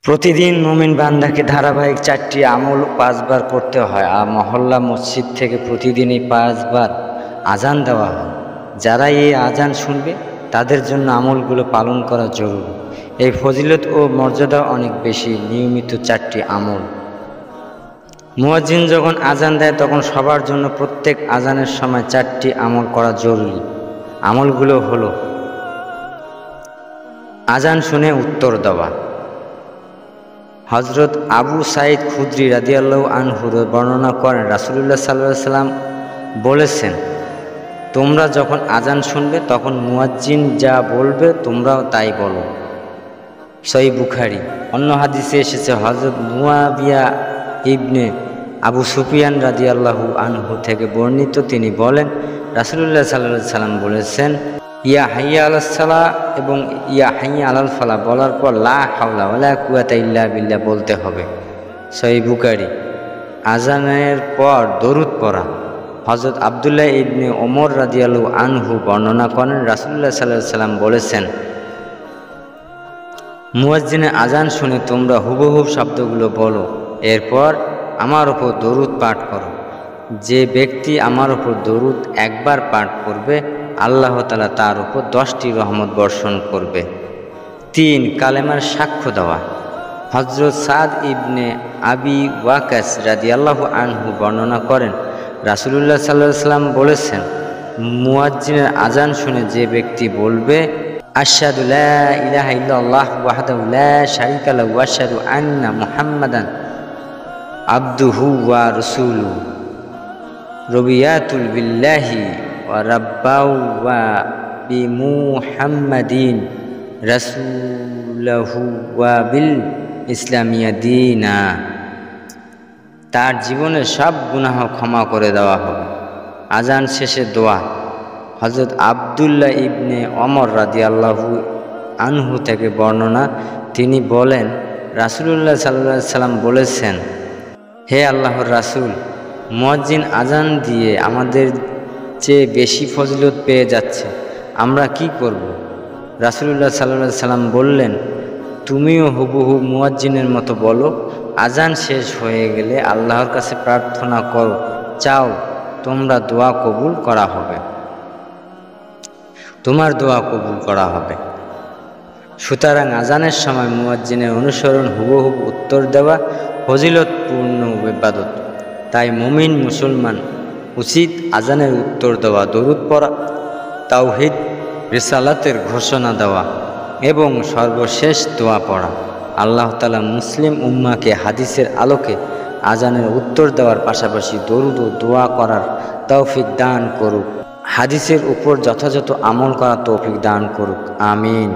প্রতিদিন মুমিন বান্দাকে ধারাবাহিক 4টি আমল 5 বার করতে হয়। আর মহল্লা মসজিদ থেকে প্রতিদিন এই 5 বার আজান দেওয়া হয়। যারা এই আজান শুনবে তাদের জন্য আমলগুলো পালন করা জরুরি। এই ফজিলত ও মর্যাদা অনেক বেশি। নিয়মিত 4টি আমল। মুয়াজ্জিন যখন আজান দেয় তখন সবার জন্য প্রত্যেক আজানের সময় 4টি আমল করা জরুরি। আমলগুলো হলো: আজান শুনে উত্তর দেওয়া। হযরত আবু সাঈদ খুদরি রাদিয়াল্লাহু আনহু বর্ণনা করেন, রাসূলুল্লাহ সাল্লাল্লাহু আলাইহি ওয়াসাল্লাম বলেছেন, তোমরা যখন আজান শুনবে তখন মুয়াজ্জিন যা বলবে তোমরাও তাই বলো। সহিহ বুখারী। অন্য হাদিসে এসেছে, হযরত মুয়াবিয়া ইবনে আবু সুফিয়ান রাদিয়াল্লাহু আনহু থেকে বর্ণিত, তিনি বলেন, রাসূলুল্লাহ সাল্লাল্লাহু আলাইহি ওয়াসাল্লাম বলেছেন, ইয়া হাইয়া আলাস সালাহ এবং ইয়া হাইয়া আলাল ফালাহ বলার পর লা হাওলা ওয়ালা কুওয়াতা ইল্লা বিল্লাহ বলতে হবে। সহিহ বুখারী। আজানের পর দরুদ পড়া। হযরত আব্দুল্লাহ ইবনে ওমর রাদিয়াল্লাহু আনহু বর্ণনা করেন, রাসূলুল্লাহ সাল্লাল্লাহু আলাইহি ওয়াসাল্লাম বলেছেন, মুয়াজ্জিনের আজান শুনে তোমরা হুবহু শব্দগুলো বলো, এরপর আমার উপর দরুদ পাঠ করো। যে ব্যক্তি আমার উপর দরুদ একবার পাঠ করবে আল্লাহ তাআলা তার উপর 10টি রহমত বর্ষণ করবে। 3. কালেমার সাক্ষ্য দেওয়া। হযরত সাদ ইবনে আবি ওয়াকাস রাদিয়াল্লাহু আনহু বর্ণনা করেন, রাসূলুল্লাহ সাল্লাল্লাহু আলাইহি ওয়াসাল্লাম বলেছেন, মুয়াজ্জিনের আজান শুনে যে ব্যক্তি বলবে, আশহাদু লা ইলাহা ইল্লাল্লাহ ওয়াহদাহু লা শারীকা লাহু ওয়া আশহাদু আন্না মুহাম্মাদান আবদুহু ওয়া রাসূলুহু রবিয়াতুল বিল্লাহি ওয়া রাব্বাউ ওয়া বিমুহাম্মাদিন রাসূলুহু ওয়া বিল ইসলামিয়া দীনা, তার জীবনের সব গুনাহ ক্ষমা করে দেওয়া হবে। আজান শেষে দোয়া। হযরত আব্দুল্লাহ ইবনে ওমর রাদিয়াল্লাহু আনহু থেকে বর্ণনা, তিনি বলেন, রাসূলুল্লাহ সাল্লাল্লাহু আলাইহি ওয়াসাল্লাম বলেছেন, হে আল্লাহর রাসূল, মুয়াজ্জিন আজান দিয়ে আমাদের চেয়ে বেশি ফজিলত পেয়ে যাচ্ছে, আমরা কি করব? রাসূলুল্লাহ সাল্লাল্লাহু আলাইহি ওয়াসাল্লাম বললেন, তুমিও হুবহু মুয়াজ্জিনের মতো বলো। আজান শেষ হয়ে গেলে আল্লাহর কাছে প্রার্থনা করো, চাও তোমরা দোয়া কবুল করা হবে, তোমার দোয়া কবুল করা হবে। সুতরাং আজানের সময় মুয়াজ্জিনের অনুসরণ, হুবহু উত্তর দেওয়া ফজিলতপূর্ণ ইবাদত। তাই মুমিন মুসলমান উচিত আজানের উত্তর দেওয়া, দরুদ পড়া, তাওহীদ রিসালাতের ঘোষণা দেওয়া এবং সর্বশেষ দোয়া পড়া। আল্লাহ তাআলা মুসলিম উম্মাহকে হাদিসের আলোকে আজানের উত্তর দেওয়ার পাশাপাশি দরুদ ও দোয়া করার তৌফিক দান করুক। হাদিসের উপর যথাযথ আমল করার তৌফিক দান করুক। আমিন।